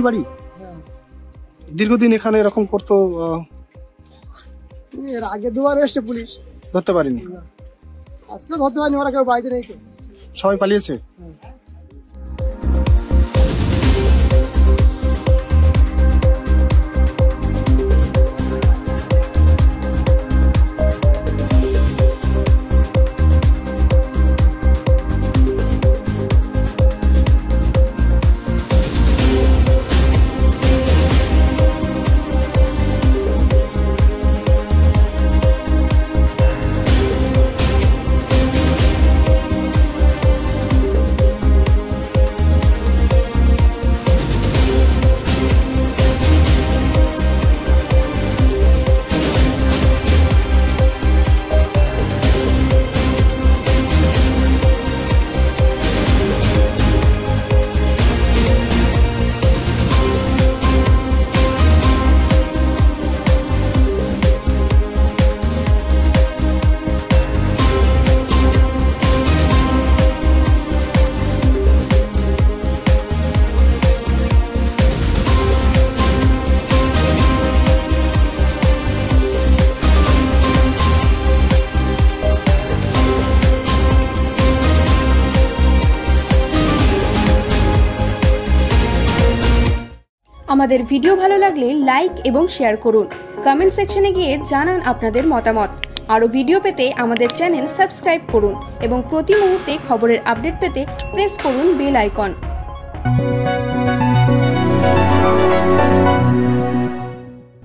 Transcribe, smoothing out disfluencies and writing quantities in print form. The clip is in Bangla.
এখানেই বাড়ি? দীর্ঘদিন এখানে এরকম করতো? এর আগে দুবার এসছে পুলিশ, ধরতে পারিনি। আজকে ধরতে পারিনি, ওরা কেউ বাড়িতে নেই তো, সবাই পালিয়েছে। আমাদের ভিডিও ভালো লাগলে লাইক এবং শেয়ার করুন। কমেন্ট সেকশনে গিয়ে জানান আপনাদের মতামত। আরও ভিডিও পেতে আমাদের চ্যানেল সাবস্ক্রাইব করুন এবং প্রতি মুহূর্তে খবরের আপডেট পেতে প্রেস করুন বেল আইকন।